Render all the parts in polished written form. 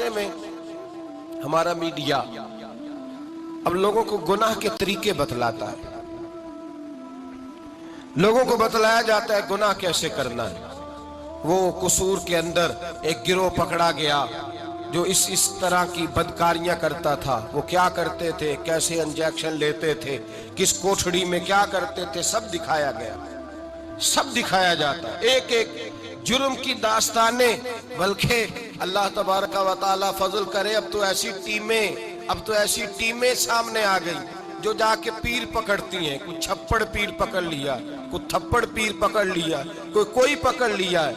معاشرے میں ہمارا میڈیا اب لوگوں کو گناہ کے طریقے بتلاتا ہے، لوگوں کو بتلایا جاتا ہے گناہ کیسے کرنا ہے۔ وہ قصور کے اندر ایک گروہ پکڑا گیا جو اس طرح کی بدکاریاں کرتا تھا، وہ کیا کرتے تھے، کیسے انجیکشن لیتے تھے، کس کوٹھڑی میں کیا کرتے تھے، سب دکھایا گیا، سب دکھایا جاتا ہے، ایک ایک جرم کی داستانیں۔ بلکہ اللہ تبارک و تعالی فضل کرے، اب تو ایسی ٹیمیں سامنے آ گئی جو جا کے پیر پکڑتی ہیں، کوئی چھپڑ پیر پکڑ لیا، کوئی تھپڑ پیر پکڑ لیا، کوئی پکڑ لیا ہے۔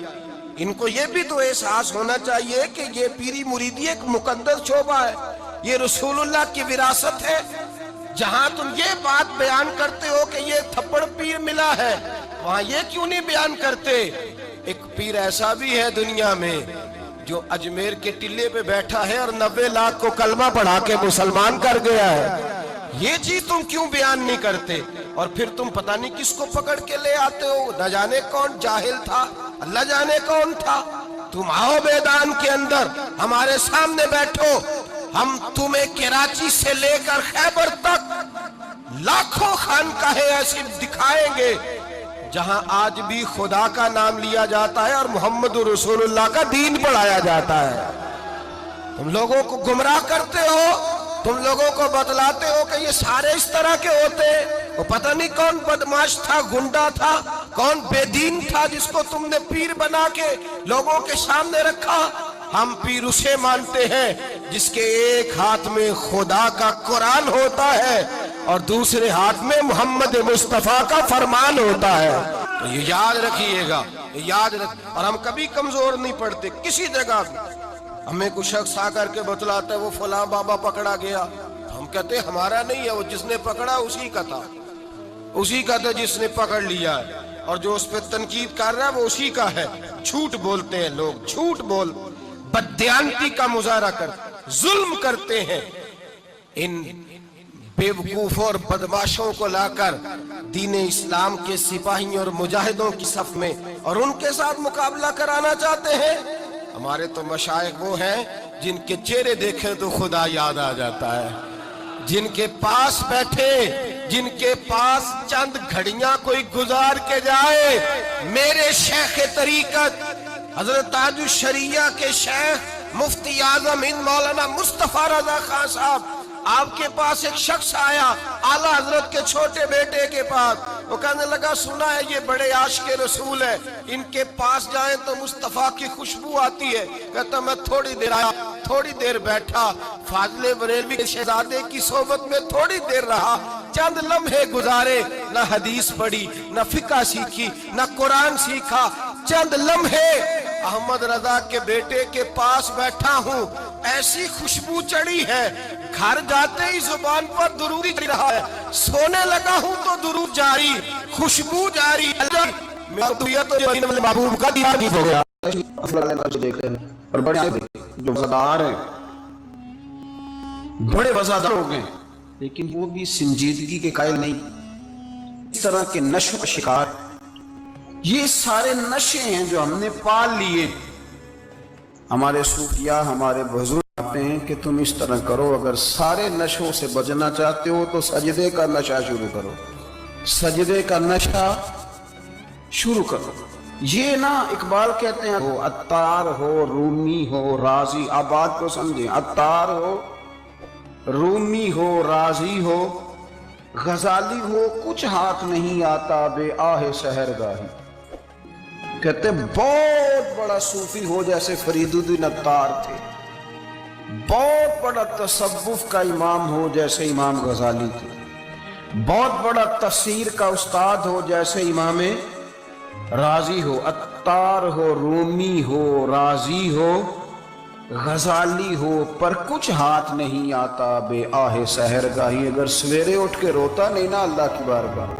ان کو یہ بھی تو احساس ہونا چاہیے کہ یہ پیری مریدی ایک مقدس شعبہ ہے، یہ رسول اللہ کی وراثت ہے۔ جہاں تم یہ بات بیان کرتے ہو کہ یہ تھپڑ پیر ملا ہے، وہاں یہ کیوں نہیں بیان کرتے؟ ایک پیر ایسا بھی ہے دنیا میں جو اجمیر کے ٹلے پہ بیٹھا ہے اور 90 لاکھ کو کلمہ پڑھا کے مسلمان کر گیا ہے۔ یہ چیز تم کیوں بیان نہیں کرتے؟ اور پھر تم پتہ نہیں کس کو پکڑ کے لے آتے ہو، نہ جانے کون جاہل تھا، اللہ جانے کون تھا۔ تم آؤ میدان کے اندر، ہمارے سامنے بیٹھو، ہم تمہیں کراچی سے لے کر خیبر تک لاکھوں خانقاہیں ایسی دکھائیں گے جہاں آج بھی خدا کا نام لیا جاتا ہے اور محمد رسول اللہ کا دین پڑھایا جاتا ہے۔ تم لوگوں کو گمراہ کرتے ہو، تم لوگوں کو بتلاتے ہو کہ یہ سارے اس طرح کے ہوتے ہیں۔ وہ پتہ نہیں کون بدماش تھا، گنڈا تھا، کون بے دین تھا جس کو تم نے پیر بنا کے لوگوں کے سامنے رکھا۔ ہم پیر اسے مانتے ہیں جس کے ایک ہاتھ میں خدا کا قرآن ہوتا ہے اور دوسرے ہاتھ میں محمد مصطفیٰ کا فرمان ہوتا ہے۔ تو یہ یاد رکھیے گا، اور ہم کبھی کمزور نہیں پڑتے کسی جگہ بھی۔ ہمیں کوئی شخص آ کر کے بتلاتا ہے وہ فلاں بابا پکڑا گیا، ہم کہتے ہیں ہمارا نہیں ہے، وہ جس نے پکڑا اسی کا تھا جس نے پکڑ لیا ہے، اور جو اس پہ تنقید کر رہا ہے وہ اسی کا ہے۔ جھوٹ بولتے ہیں لوگ، جھوٹ بول بددیانتی کا مظاہرہ کرتے، ظلم کرتے ہیں۔ ان بیوقوفوں اور بدماشوں کو لا کر دین اسلام کے سپاہیوں اور مجاہدوں کی صف میں اور ان کے ساتھ مقابلہ کرانا چاہتے ہیں۔ ہمارے تو مشائخ وہ ہیں جن کے چہرے دیکھیں تو خدا یاد آ جاتا ہے، جن کے پاس بیٹھے، جن کے پاس چند گھڑیاں کوئی گزار کے جائے۔ میرے شیخ طریقت حضرت تاج الشریعہ کے شیخ مفتی اعظم ہند مولانا مصطفیٰ رضا خان صاحب، آپ کے پاس ایک شخص آیا اعلیٰ حضرت کے چھوٹے بیٹے کے پاس، وہ کہنے لگا سنا ہے یہ بڑے عاشق رسول ہے، ان کے پاس جائیں تو مصطفیٰ کی خوشبو آتی ہے۔ کہتا میں تھوڑی دیر آیا، تھوڑی دیر بیٹھا، فاضل بریلوی کے شہزادے کی صحبت میں تھوڑی دیر رہا، چند لمحے گزارے، نہ حدیث پڑھی، نہ فقہ سیکھی، نہ قرآن سیکھا، چند لمحے احمد رضا کے بیٹے کے پاس بیٹھا ہوں، ایسی خوشبو چڑھی ہے، گھر جاتے ہی زبان پر درود ہی رہا ہے، سونے لگا ہوں تو درود جاری، خوشبو جاری۔ میرا تو محبوب کا دیدار ہو گیا۔ اور بڑے جو وزادار ہیں، بڑے وزادار ہو گئے، لیکن وہ بھی سنجیدگی کے قائل نہیں، اس طرح کے نشوں کا شکار۔ یہ سارے نشے ہیں جو ہم نے پال لیے۔ ہمارے صوفیاء، ہمارے بزرگ کہتے ہیں کہ تم اس طرح کرو، اگر سارے نشوں سے بچنا چاہتے ہو تو سجدے کا نشہ شروع کرو، سجدے کا نشہ شروع کرو۔ یہ نا اقبال کہتے ہیں وہ عطار ہو، رومی ہو، رازی، آپ بات کو سمجھیں، عطار ہو، رومی ہو، رازی ہو، غزالی ہو، کچھ ہاتھ نہیں آتا بے آہ سحرگاہی۔ کہتے بہت بڑا صوفی ہو جیسے فرید الدین عطار تھے، بہت بڑا تصوف کا امام ہو جیسے امام غزالی تھے، بہت بڑا تفسیر کا استاد ہو جیسے امام رازی ہو، عطار ہو، رومی ہو، رازی ہو، غزالی ہو، پر کچھ ہاتھ نہیں آتا بے آہ سحرگاہی۔ اگر سویرے اٹھ کے روتا نہیں نا اللہ کی بارگاہ